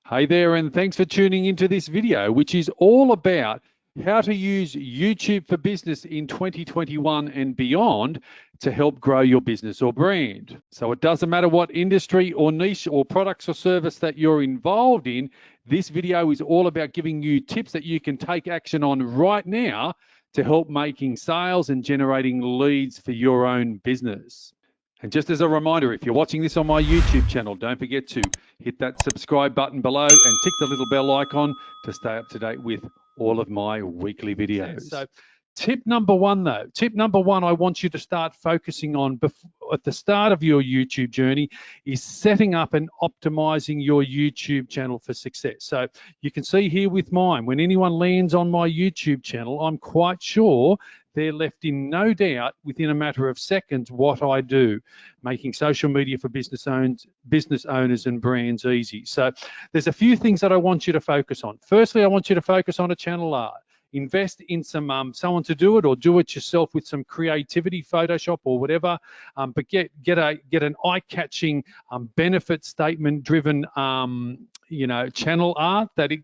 Hey there, and thanks for tuning into this video, which is all about how to use YouTube for business in 2021 and beyond to help grow your business or brand. So it doesn't matter what industry or niche or products or service that you're involved in, this video is all about giving you tips that you can take action on right now to help making sales and generating leads for your own business. And just as a reminder, if you're watching this on my YouTube channel, don't forget to hit that subscribe button below and tick the little bell icon to stay up to date with all of my weekly videos. So tip number one, I want you to start focusing on at the start of your YouTube journey is setting up and optimizing your YouTube channel for success. So you can see here with mine, when anyone lands on my YouTube channel, I'm quite sure they're left in no doubt within a matter of seconds what I do, making social media for business owners and brands easy. So there's a few things that I want you to focus on. Firstly, I want you to focus on a channel art. Invest in someone to do it, or do it yourself with some creativity, Photoshop or whatever. But get an eye-catching, benefit statement-driven, channel art that it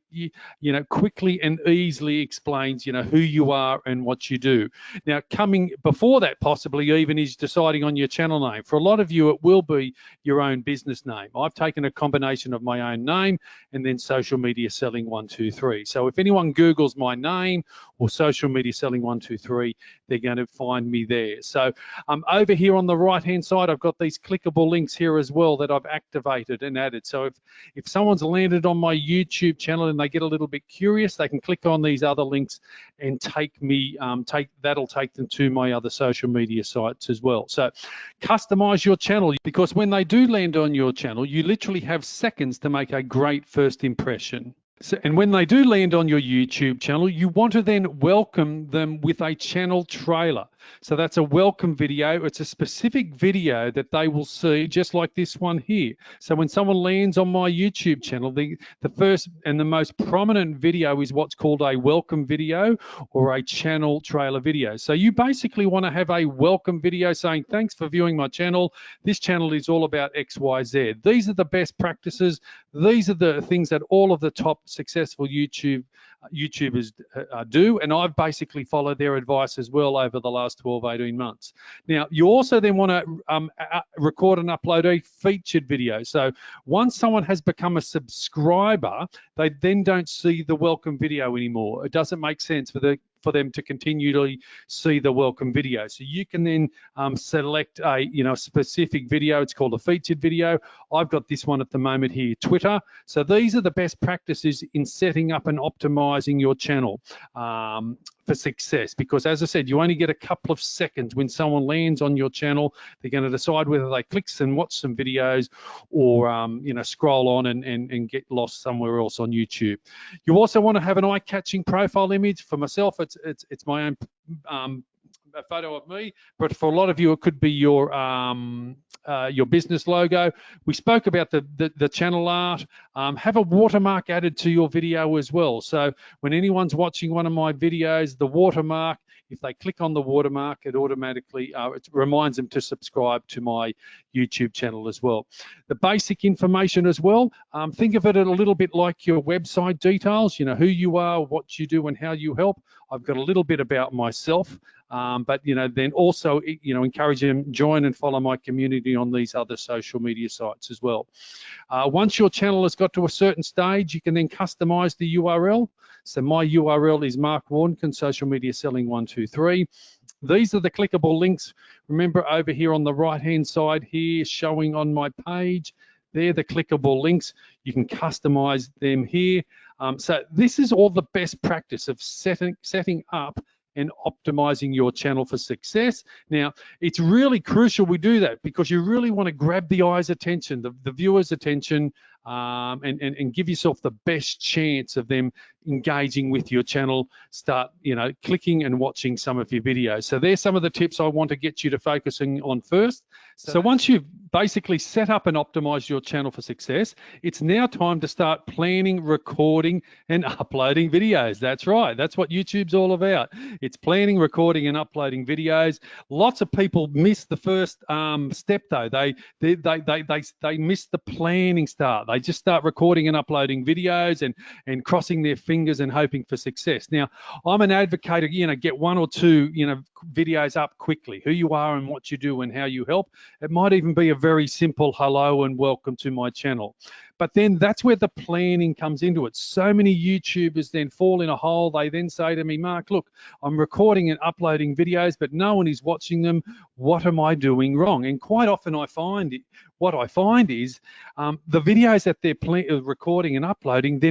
quickly and easily explains who you are and what you do. Now, coming before that, possibly even is deciding on your channel name. For a lot of you, it will be your own business name. I've taken a combination of my own name and then Social Media Selling 123. So if anyone Googles my name or Social Media Selling 123, they're going to find me there. So over here on the right hand side, I've got these clickable links here as well that I've activated and added. So if someone's landed on my YouTube channel and they get a little bit curious, they can click on these other links and that'll take them to my other social media sites as well. So customize your channel, because when they do land on your channel, you literally have seconds to make a great first impression. So, and when they do land on your YouTube channel, you want to then welcome them with a channel trailer. So that's a welcome video. It's a specific video that they will see, just like this one here. So when someone lands on my YouTube channel, the first and the most prominent video is what's called a welcome video or a channel trailer video. So you basically want to have a welcome video saying, thanks for viewing my channel. This channel is all about XYZ. These are the best practices. These are the things that all of the top successful YouTubers do, and I've basically followed their advice as well over the last 12-18 months. Now, you also then want to record and upload a featured video. So once someone has become a subscriber, they then don't see the welcome video anymore. It doesn't make sense for them to continually see the welcome video. So you can then select a specific video. It's called a featured video. I've got this one at the moment here, Twitter. So these are the best practices in setting up and optimizing your channel for success, because as I said, you only get a couple of seconds. When someone lands on your channel, they're going to decide whether they click and watch some videos or scroll on and get lost somewhere else on YouTube. You also want to have an eye-catching profile image. For myself, it's my own a photo of me, but for a lot of you, it could be your business logo. We spoke about the channel art. Have a watermark added to your video as well. So when anyone's watching one of my videos, the watermark, if they click on the watermark, it automatically it reminds them to subscribe to my YouTube channel as well. The basic information as well, think of it a little bit like your website details, who you are, what you do, and how you help. I've got a little bit about myself, but then also encourage them join and follow my community on these other social media sites as well. Once your channel has got to a certain stage, you can then customize the URL. So my URL is Mark Warnken, Social Media Selling 123. These are the clickable links. Remember, over here on the right hand side here, showing on my page, they're the clickable links. You can customize them here. So this is all the best practice of setting up and optimizing your channel for success. Now, it's really crucial we do that, because you really want to grab the eye's attention, the viewer's attention, and give yourself the best chance of them engaging with your channel, start clicking and watching some of your videos. So there's some of the tips I want to get you to focusing on first. So once you've basically set up and optimized your channel for success, it's now time to start planning, recording, and uploading videos. That's right. That's what YouTube's all about. It's planning, recording, and uploading videos. Lots of people miss the first step though. They miss the planning start. They just start recording and uploading videos and crossing their fingers and hoping for success. Now, I'm an advocate of, get one or two, videos up quickly, who you are and what you do and how you help. It might even be a very simple hello and welcome to my channel. But then that's where the planning comes into it. So many YouTubers then fall in a hole. They then say to me, Mark, look, I'm recording and uploading videos, but no one is watching them. What am I doing wrong? And quite often what I find is the videos that they're recording and uploading,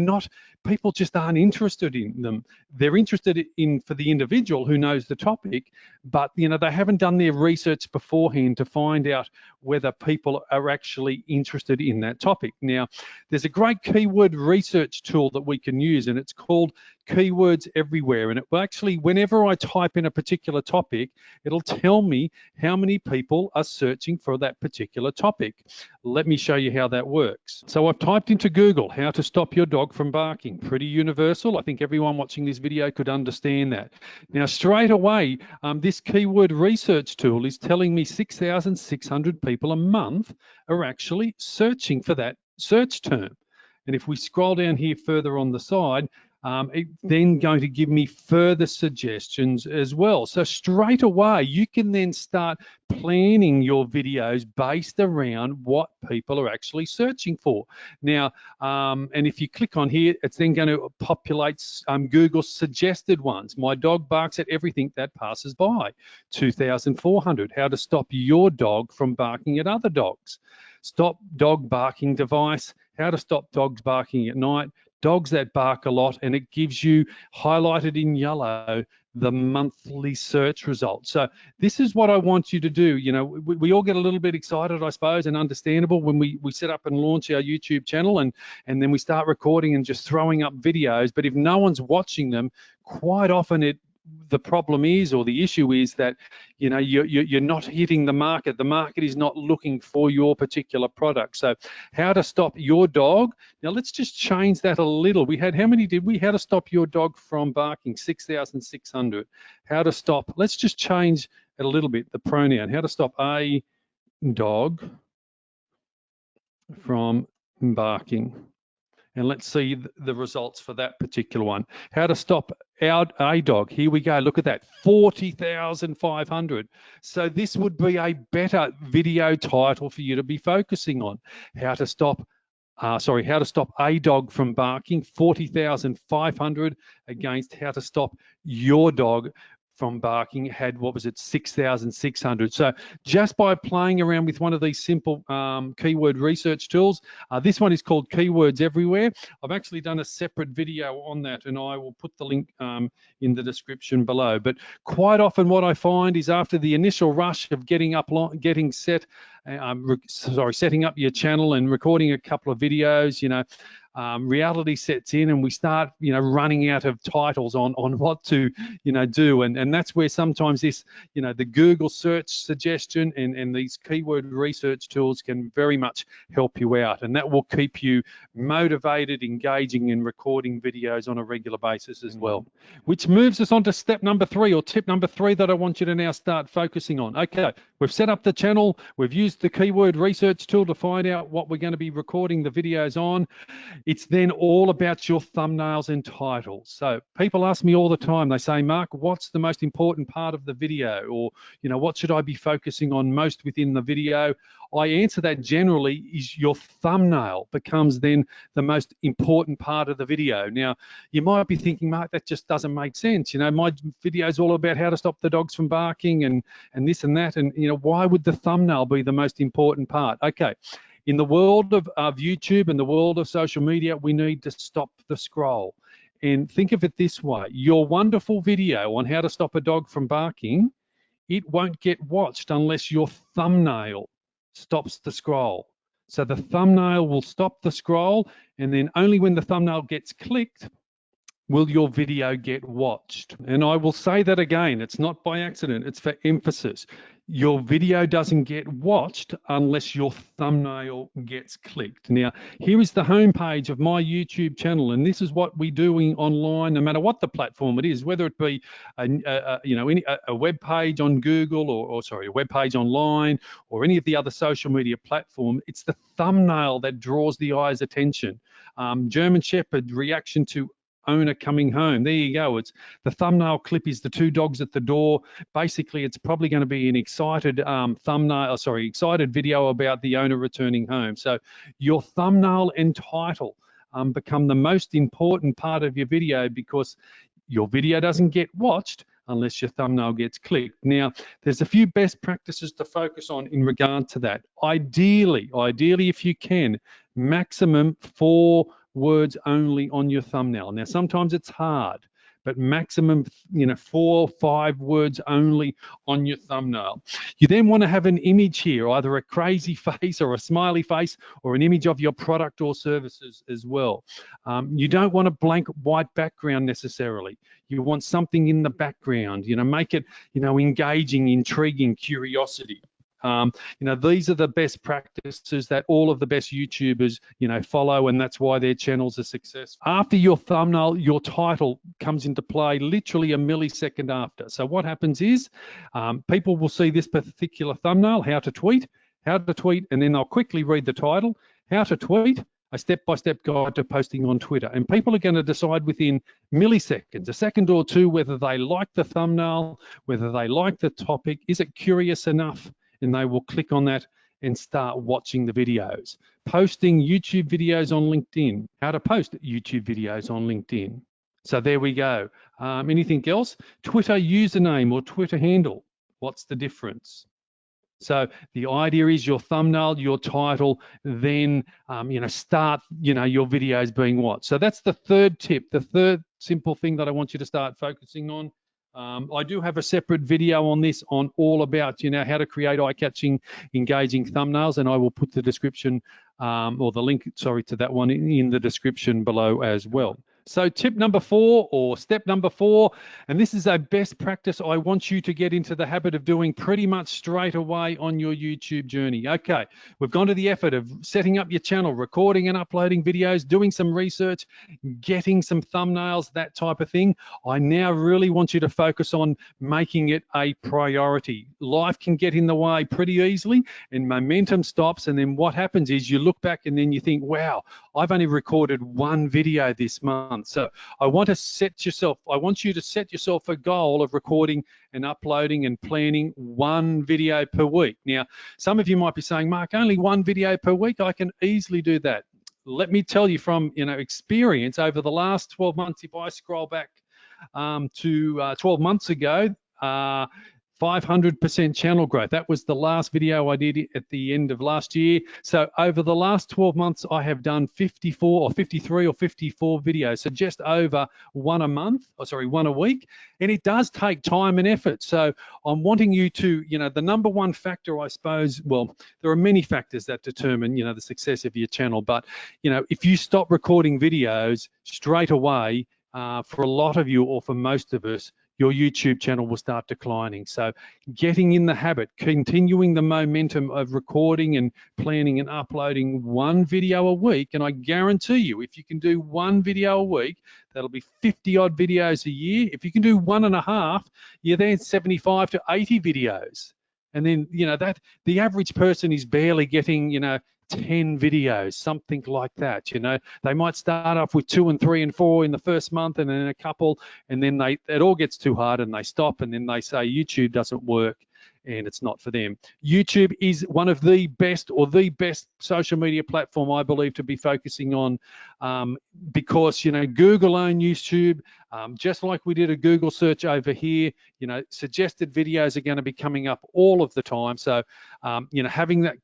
people just aren't interested in them. They're interested in for the individual who knows the topic, but they haven't done their research beforehand to find out whether people are actually interested in that topic. Now, there's a great keyword research tool that we can use, and it's called Keywords Everywhere. And it will actually, whenever I type in a particular topic, it'll tell me how many people are searching for that particular topic. Let me show you how that works. So I've typed into Google, how to stop your dog from barking. Pretty universal. I think everyone watching this video could understand that. Now, straight away, this keyword research tool is telling me 6,600 people a month are actually searching for that search term. And if we scroll down here further on the side, it's then going to give me further suggestions as well. So straight away, you can then start planning your videos based around what people are actually searching for. Now, and if you click on here, it's then going to populate Google's suggested ones. My dog barks at everything that passes by. 2,400. How to stop your dog from barking at other dogs. Stop dog barking device. How to stop dogs barking at night. Dogs that bark a lot, and it gives you highlighted in yellow the monthly search results. So this is what I want you to do. We all get a little bit excited, I suppose, and understandable when we set up and launch our YouTube channel and then we start recording and just throwing up videos. But if no one's watching them, quite often the problem is, or the issue is that you're not hitting the market. The market is not looking for your particular product. So how to stop your dog. Now let's just change that a little. We had, how many did we? How to stop your dog from barking, 6,600. How to stop, let's just change it a little bit, the pronoun. How to stop a dog from barking. And let's see the results for that particular one. How to stop out a dog. Here we go. Look at that, 40,500. So this would be a better video title for you to be focusing on. How to stop a dog from barking, 40,500 against how to stop your dog from barking had, 6,600. So just by playing around with one of these simple keyword research tools, this one is called Keywords Everywhere. I've actually done a separate video on that, and I will put the link in the description below. But quite often what I find is after the initial rush of setting up your channel and recording a couple of videos, reality sets in, and we start running out of titles on what to do, and that's where sometimes this the Google search suggestion and these keyword research tools can very much help you out, and that will keep you motivated, engaging, and recording videos on a regular basis as well. Which moves us on to step number 3, or tip number 3, that I want you to now start focusing on. Okay, we've set up the channel, we've used the keyword research tool to find out what we're going to be recording the videos on. It's then all about your thumbnails and titles. So people ask me all the time, they say, Mark, what's the most important part of the video? Or, what should I be focusing on most within the video? I answer that generally is your thumbnail becomes then the most important part of the video. Now, you might be thinking, Mark, that just doesn't make sense. My video is all about how to stop the dogs from barking and this and that. And, why would the thumbnail be the most important part? Okay. In the world of YouTube and the world of social media, we need to stop the scroll. And think of it this way. Your wonderful video on how to stop a dog from barking, it won't get watched unless your thumbnail stops the scroll. So the thumbnail will stop the scroll, and then only when the thumbnail gets clicked will your video get watched. And I will say that again, it's not by accident, it's for emphasis. your video doesn't get watched unless your thumbnail gets clicked. Now, here is the homepage of my YouTube channel, and this is what we're doing online, no matter what the platform it is, whether it be a web page on Google or a web page online or any of the other social media platform. It's the thumbnail that draws the eye's attention. German Shepherd reaction to owner coming home. There you go. It's the thumbnail clip is the two dogs at the door. Basically, it's probably going to be an excited excited video about the owner returning home. So your thumbnail and title become the most important part of your video, because your video doesn't get watched unless your thumbnail gets clicked. Now, there's a few best practices to focus on in regard to that. Ideally, if you can, maximum 4 words only on your thumbnail. Now, sometimes it's hard, but maximum 4 or 5 words only on your thumbnail. You then want to have an image here, either a crazy face or a smiley face, or an image of your product or services as well. You don't want a blank white background necessarily. You want something in the background, make it, engaging, intriguing, curiosity. These are the best practices that all of the best YouTubers, follow, and that's why their channels are successful. After your thumbnail, your title comes into play literally a millisecond after. So what happens is people will see this particular thumbnail, how to tweet, and then they'll quickly read the title, how to tweet, a step-by-step guide to posting on Twitter. And people are going to decide within milliseconds, a second or two, whether they like the thumbnail, whether they like the topic, is it curious enough? And they will click on that and start watching the videos. Posting YouTube videos on LinkedIn. How to post YouTube videos on LinkedIn. So there we go. Anything else? Twitter username or Twitter handle. What's the difference? So the idea is your thumbnail, your title, then start your videos being watched. So that's the third tip, the third simple thing that I want you to start focusing on. I do have a separate video on this, on all about how to create eye-catching, engaging thumbnails, and I will put the description or the link, to that one in the description below as well. So tip number 4, or step number 4, and this is a best practice I want you to get into the habit of doing pretty much straight away on your YouTube journey. Okay, we've gone to the effort of setting up your channel, recording and uploading videos, doing some research, getting some thumbnails, that type of thing. I now really want you to focus on making it a priority. Life can get in the way pretty easily and momentum stops, and then what happens is you look back and then you think, wow, I've only recorded 1 video this month. So I want you to set yourself a goal of recording and uploading and planning 1 video per week. Now, some of you might be saying, Mark, only 1 video per week? I can easily do that. Let me tell you from experience over the last 12 months, if I scroll back to 12 months ago, 500% channel growth. That was the last video I did at the end of last year. So over the last 12 months, I have done 54 or 53 or 54 videos. So just over 1 a month, one a week. And it does take time and effort. So I'm wanting you to, the number one factor, I suppose, well, there are many factors that determine, the success of your channel. But, if you stop recording videos straight away, for a lot of you, or for most of us, your YouTube channel will start declining. So getting in the habit, continuing the momentum of recording and planning and uploading 1 video a week, and I guarantee you, if you can do 1 video a week, that'll be 50 odd videos a year. If you can do 1.5, you're then 75 to 80 videos. And then, that the average person is barely getting, 10 videos, something like that. They might start off with 2 and 3 and 4 in the first month, and then a couple, and then it all gets too hard and they stop, and then they say YouTube doesn't work and it's not for them. YouTube is one of the best, or the best social media platform, I believe, to be focusing on, because Google own YouTube, just like we did a Google search over here. Suggested videos are going to be coming up all of the time. So having that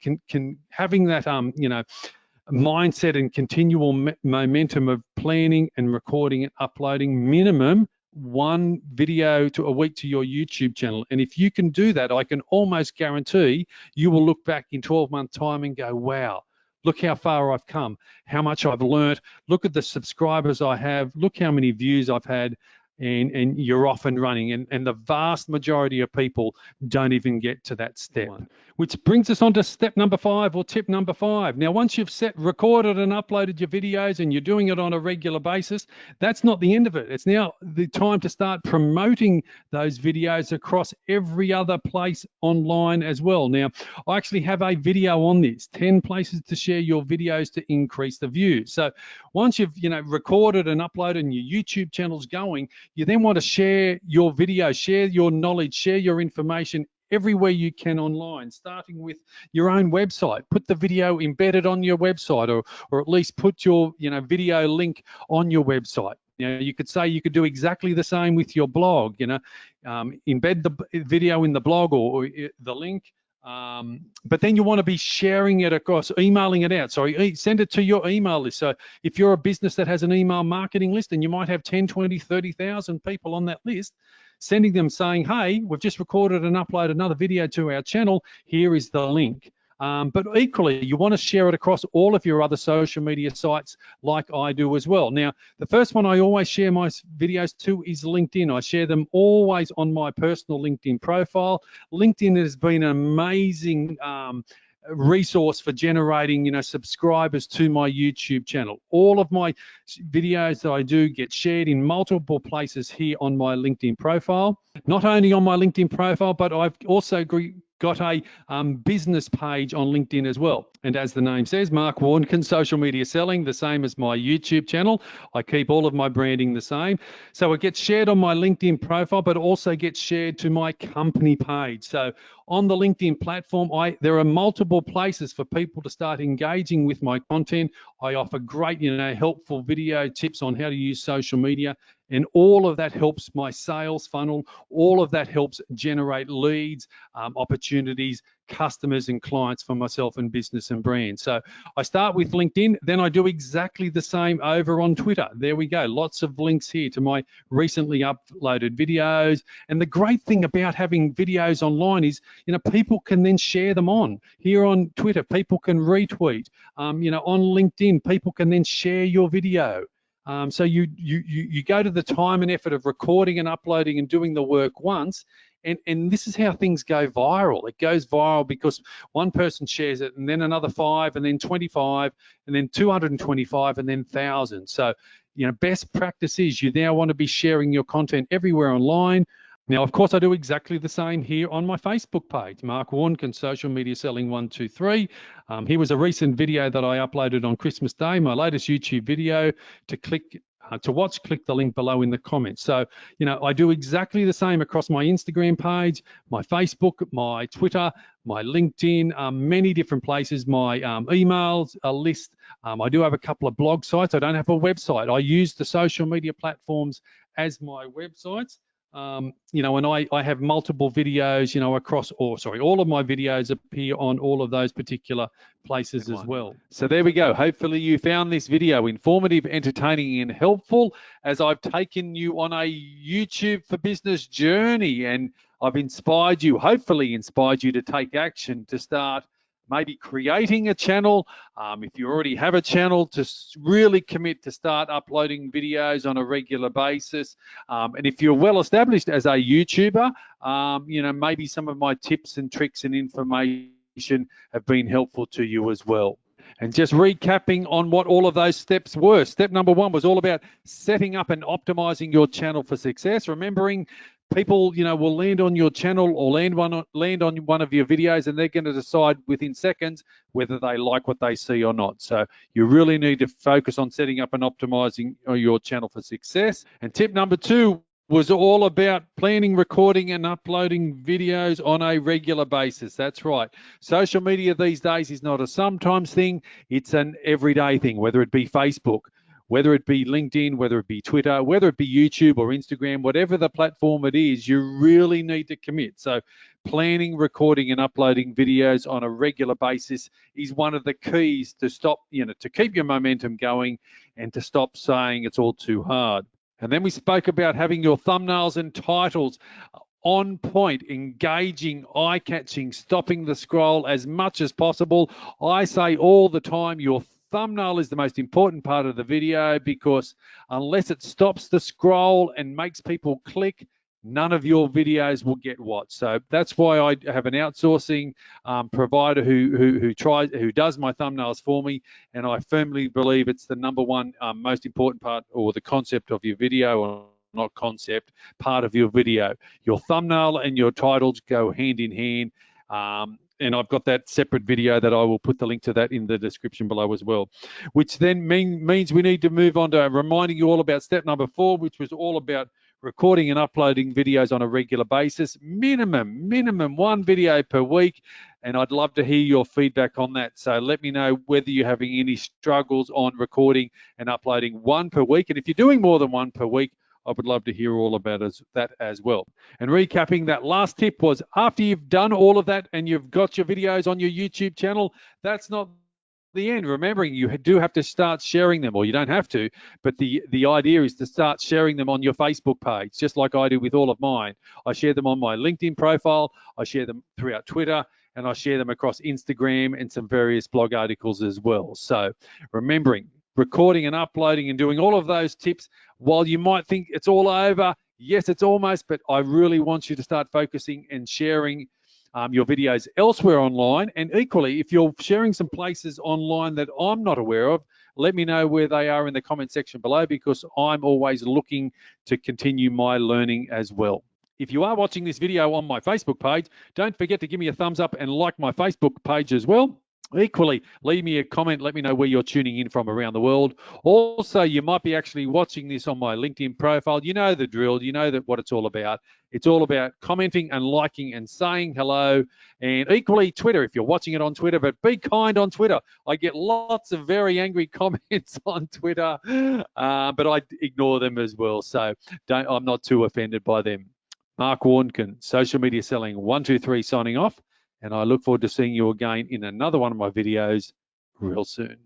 mindset and continual momentum of planning and recording and uploading minimum 1 video a week to your YouTube channel. And if you can do that, I can almost guarantee you will look back in 12-month time and go, wow, look how far I've come, how much I've learned, look at the subscribers I have, look how many views I've had. and you're off and running. And the vast majority of people don't even get to that step. Which brings us on to step number 5, or tip number 5. Now, once you've recorded and uploaded your videos and you're doing it on a regular basis, that's not the end of it. It's now the time to start promoting those videos across every other place online as well. Now, I actually have a video on this, 10 places to share your videos to increase the views. So once you've recorded and uploaded and your YouTube channel's going, you then want to share your video, share your knowledge, share your information everywhere you can online, starting with your own website. Put the video embedded on your website, or at least put your video link on your website. You could say you could do exactly the same with your blog. Embed the video in the blog or the link. But then you want to be sharing it across, emailing it out. Sorry, send it to your email list. So if you're a business that has an email marketing list and you might have 10, 20, 30,000 people on that list, sending them saying, hey, we've just recorded and uploaded another video to our channel. Here is the link. But equally, you want to share it across all of your other social media sites like I do as well. Now, the first one I always share my videos to is LinkedIn. I share them always on my personal LinkedIn profile. LinkedIn has been an amazing resource for generating subscribers to my YouTube channel. All of my videos that I do get shared in multiple places here on my LinkedIn profile. Not only on my LinkedIn profile, but I've also got a business page on LinkedIn as well. And as the name says, Mark Warnkin, Social Media Selling, the same as my YouTube channel. I keep all of my branding the same. So it gets shared on my LinkedIn profile, but also gets shared to my company page. So on the LinkedIn platform, there are multiple places for people to start engaging with my content. I offer great, helpful video tips on how to use social media. And all of that helps my sales funnel. All of that helps generate leads, opportunities, customers and clients for myself and business and brand. So I start with LinkedIn, then I do exactly the same over on Twitter. There we go. Lots of links here to my recently uploaded videos. And the great thing about having videos online is, people can then share them on. Here on Twitter, people can retweet. On LinkedIn, people can then share your video. So you go to the time and effort of recording and uploading and doing the work once, and this is how things go viral. It goes viral because one person shares it, and then another 5, and then 25, and then 225, and then 1,000. So, best practice is you now want to be sharing your content everywhere online. Now, of course, I do exactly the same here on my Facebook page, Mark Warnkin, Social Media Selling 123. Here was a recent video that I uploaded on Christmas Day, my latest YouTube video. To watch, click the link below in the comments. So, I do exactly the same across my Instagram page, my Facebook, my Twitter, my LinkedIn, many different places, my emails, a list. I do have a couple of blog sites. I don't have a website. I use the social media platforms as my websites. And I have multiple videos, across, all of my videos appear on all of those particular places as well. So there we go. Hopefully you found this video informative, entertaining, and helpful as I've taken you on a YouTube for business journey, and I've hopefully inspired you to take action to start maybe creating a channel. If you already have a channel, to really commit to start uploading videos on a regular basis. And if you're well established as a YouTuber, maybe some of my tips and tricks and information have been helpful to you as well. And just recapping on what all of those steps were. Step number 1 was all about setting up and optimizing your channel for success. Remembering people, will land on your channel or land on one of your videos, and they're going to decide within seconds whether they like what they see or not. So you really need to focus on setting up and optimizing your channel for success. And tip number 2 was all about planning, recording, and uploading videos on a regular basis. That's right. Social media these days is not a sometimes thing. It's an everyday thing, whether it be Facebook, whether it be LinkedIn, whether it be Twitter, whether it be YouTube or Instagram, whatever the platform it is, you really need to commit. So planning, recording, and uploading videos on a regular basis is one of the keys to to keep your momentum going and to stop saying it's all too hard. And then we spoke about having your thumbnails and titles on point, engaging, eye-catching, stopping the scroll as much as possible. I say all the time, your thumbnail is the most important part of the video, because unless it stops the scroll and makes people click, none of your videos will get watched. So that's why I have an outsourcing provider who does my thumbnails for me, and I firmly believe it's the number one most important part, or the concept of your video, or not concept, part of your video. Your thumbnail and your titles go hand in hand. And I've got that separate video that I will put the link to that in the description below as well, which then means we need to move on to reminding you all about step number 4, which was all about recording and uploading videos on a regular basis, minimum 1 video per week. And I'd love to hear your feedback on that. So let me know whether you're having any struggles on recording and uploading 1 per week. And if you're doing more than 1 per week, I would love to hear all about that as well. And recapping, that last tip was, after you've done all of that and you've got your videos on your YouTube channel, that's not the end. Remembering, you do have to start sharing them, or you don't have to, but the idea is to start sharing them on your Facebook page, just like I do with all of mine. I share them on my LinkedIn profile, I share them throughout Twitter, and I share them across Instagram and some various blog articles as well. So remembering, recording and uploading and doing all of those tips, while you might think it's all over, yes, it's almost, but I really want you to start focusing and sharing your videos elsewhere online. And equally, if you're sharing some places online that I'm not aware of, let me know where they are in the comment section below, because I'm always looking to continue my learning as well. If you are watching this video on my Facebook page, don't forget to give me a thumbs up and like my Facebook page as well. Equally, leave me a comment. Let me know where you're tuning in from around the world. Also, you might be actually watching this on my LinkedIn profile. You know the drill. You know what it's all about. It's all about commenting and liking and saying hello. And equally, Twitter, if you're watching it on Twitter, but be kind on Twitter. I get lots of very angry comments on Twitter, but I ignore them as well. So I'm not too offended by them. Mark Warnken, Social Media Selling 123, signing off. And I look forward to seeing you again in another one of my videos real soon.